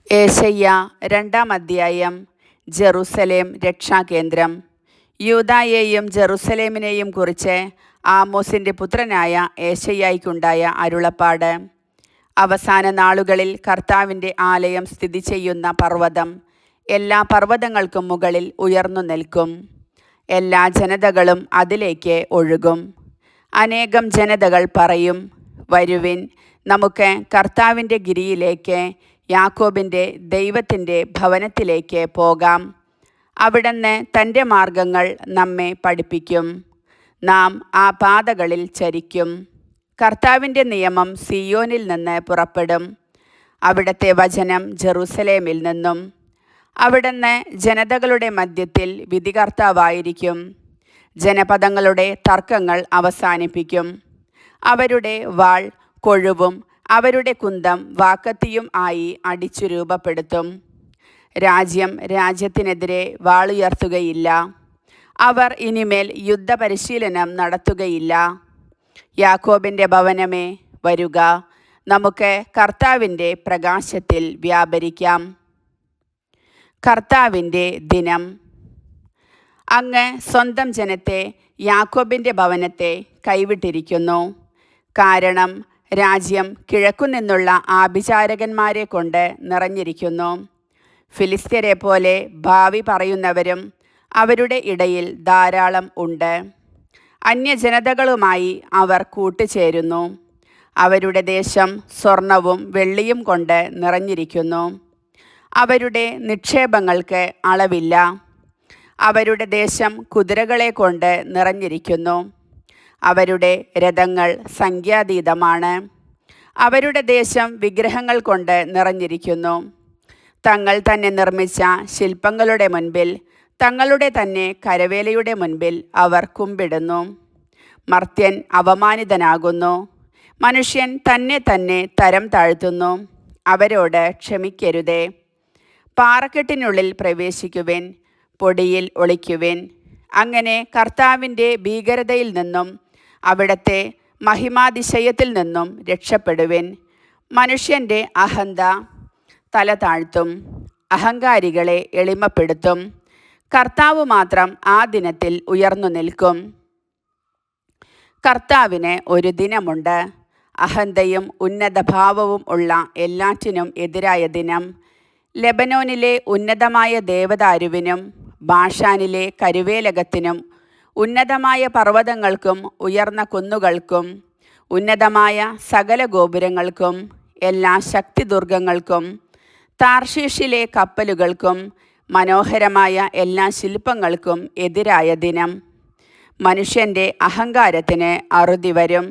യേശയ്യാ 2-ാം അധ്യായം. ജെറുസലേം രക്ഷാകേന്ദ്രം. യൂദായെയും ജെറുസലേമിനെയും കുറിച്ച് ആമോസിൻ്റെ പുത്രനായ യേശയ്യായ്ക്കുണ്ടായ അരുളപ്പാട്. അവസാന നാളുകളിൽ കർത്താവിൻ്റെ ആലയം സ്ഥിതി ചെയ്യുന്ന പർവ്വതം എല്ലാ പർവ്വതങ്ങൾക്കും മുകളിൽ ഉയർന്നു നിൽക്കും. എല്ലാ ജനതകളും അതിലേക്ക് ഒഴുകും. അനേകം ജനതകൾ പറയും, വരുവിൻ, നമുക്ക് കർത്താവിൻ്റെ ഗിരിയിലേക്ക്, യാക്കോബിൻ്റെ ദൈവത്തിൻ്റെ ഭവനത്തിലേക്ക് പോകാം. അവിടുന്ന് തൻ്റെ മാർഗങ്ങൾ നമ്മെ പഠിപ്പിക്കും. നാം ആ പാതകളിൽ ചരിക്കും. കർത്താവിൻ്റെ നിയമം സിയോനിൽ നിന്ന് പുറപ്പെടും, അവിടുത്തെ വചനം ജെറുസലേമിൽ നിന്നും. അവിടുന്ന് ജനതകളുടെ മധ്യത്തിൽ വിധികർത്താവായിരിക്കും. ജനപദങ്ങളുടെ തർക്കങ്ങൾ അവസാനിപ്പിക്കും. അവരുടെ വാൾ കൊഴുവും അവരുടെ കുന്തം വാക്കത്തിയും ആയി അടിച്ചു രൂപപ്പെടുത്തും. രാജ്യം രാജ്യത്തിനെതിരെ വാളുയർത്തുകയില്ല. അവർ ഇനിമേൽ യുദ്ധപരിശീലനം നടത്തുകയില്ല. യാക്കോബിൻ്റെ ഭവനമേ, വരുക, നമുക്ക് കർത്താവിൻ്റെ പ്രകാശത്തിൽ വ്യാപരിക്കാം. കർത്താവിൻ്റെ ദിനം. അങ്ങ് സ്വന്തം ജനത്തെ, യാക്കോബിൻ്റെ ഭവനത്തെ കൈവിട്ടിരിക്കുന്നു. കാരണം രാജ്യം കിഴക്കുനിന്നുള്ള ആഭിചാരകന്മാരെ കൊണ്ട് നിറഞ്ഞിരിക്കുന്നു. ഫിലിസ്ത്യരെ പോലെ ഭാവി പറയുന്നവരും അവരുടെ ഇടയിൽ ധാരാളം ഉണ്ട്. അന്യജനതകളുമായി അവർ കൂട്ടുചേരുന്നു. അവരുടെ ദേശം സ്വർണവും വെള്ളിയും കൊണ്ട് നിറഞ്ഞിരിക്കുന്നു. അവരുടെ നിക്ഷേപങ്ങൾക്ക് അളവില്ല. അവരുടെ ദേശം കുതിരകളെ കൊണ്ട് നിറഞ്ഞിരിക്കുന്നു. അവരുടെ രഥങ്ങൾ സംഖ്യാതീതമാണ്. അവരുടെ ദേശം വിഗ്രഹങ്ങൾ കൊണ്ട് നിറഞ്ഞിരിക്കുന്നു. തങ്ങൾ തന്നെ നിർമ്മിച്ച ശില്പങ്ങളുടെ മുൻപിൽ, തങ്ങളുടെ തന്നെ കരവേലയുടെ മുൻപിൽ അവർ കുമ്പിടുന്നു. മർത്യൻ അപമാനിതനാകുന്നു. മനുഷ്യൻ തന്നെ തന്നെ തരം താഴ്ത്തുന്നു. അവരോട് ക്ഷമിക്കരുതേ. പാറക്കെട്ടിനുള്ളിൽ പ്രവേശിക്കുവിൻ, പൊടിയിൽ ഒളിക്കുവിൻ. അങ്ങനെ കർത്താവിൻ്റെ ഭീകരതയിൽ നിന്നും അവിടുത്തെ മഹിമാതിശയത്തിൽ നിന്നും രക്ഷപ്പെടുവിൻ. മനുഷ്യൻ്റെ അഹന്ത തല താഴ്ത്തും, അഹങ്കാരികളെ എളിമപ്പെടുത്തും. കർത്താവ് മാത്രം ആ ദിനത്തിൽ ഉയർന്നു നിൽക്കും. കർത്താവിന് ഒരു ദിനമുണ്ട്, അഹന്തയും ഉന്നതഭാവവും ഉള്ള എല്ലാറ്റിനും എതിരായ ദിനം. ലെബനോനിലെ ഉന്നതമായ ദേവദാരുവിനും ബാഷാനിലെ കരുവേലകത്തിനും ഉന്നതമായ പർവ്വതങ്ങൾക്കും ഉയർന്ന കുന്നുകൾക്കും ഉന്നതമായ സകല ഗോപുരങ്ങൾക്കും എല്ലാ ശക്തിദുർഗങ്ങൾക്കും താർഷീഷിലെ കപ്പലുകൾക്കും മനോഹരമായ എല്ലാ ശില്പങ്ങൾക്കും എതിരായ ദിനം. മനുഷ്യൻ്റെ അഹങ്കാരത്തിന് അറുതി വരും.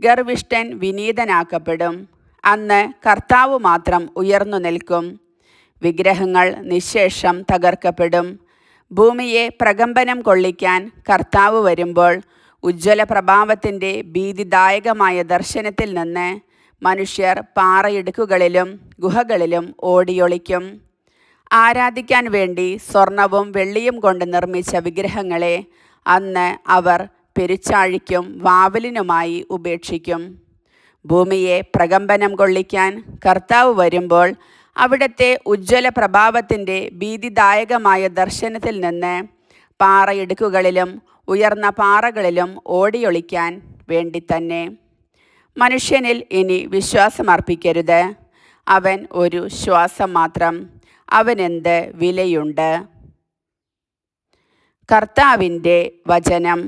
ഗർവിഷ്ഠൻ വിനീതനാക്കപ്പെടും. അന്ന് കർത്താവ് മാത്രം ഉയർന്നു നിൽക്കും. വിഗ്രഹങ്ങൾ നിശേഷം തകർക്കപ്പെടും. ഭൂമിയെ പ്രകമ്പനം കൊള്ളിക്കാൻ കർത്താവ് വരുമ്പോൾ ഉജ്ജ്വല പ്രഭാവത്തിൻ്റെ ഭീതിദായകമായ ദർശനത്തിൽ നിന്ന് മനുഷ്യർ പാറയിടുക്കുകളിലും ഗുഹകളിലും ഓടിയൊളിക്കും. ആരാധിക്കാൻ വേണ്ടി സ്വർണവും വെള്ളിയും കൊണ്ട് നിർമ്മിച്ച വിഗ്രഹങ്ങളെ അന്ന് അവർ പെരുച്ചാഴിക്കും വാവലിനുമായി ഉപേക്ഷിക്കും. ഭൂമിയെ പ്രകമ്പനം കൊള്ളിക്കാൻ കർത്താവ് വരുമ്പോൾ അവിടുത്തെ ഉജ്ജ്വല പ്രഭാവത്തിൻ്റെ ഭീതിദായകമായ ദർശനത്തിൽ നിന്ന് പാറയിടുക്കുകളിലും ഉയർന്ന പാറകളിലും ഓടിയൊളിക്കാൻ വേണ്ടി തന്നെ. മനുഷ്യനിൽ ഇനി വിശ്വാസമർപ്പിക്കരുത്. അവൻ ഒരു ശ്വാസം മാത്രം. അവനെന്ത് വിലയുണ്ട്? കർത്താവിൻ്റെ വചനം.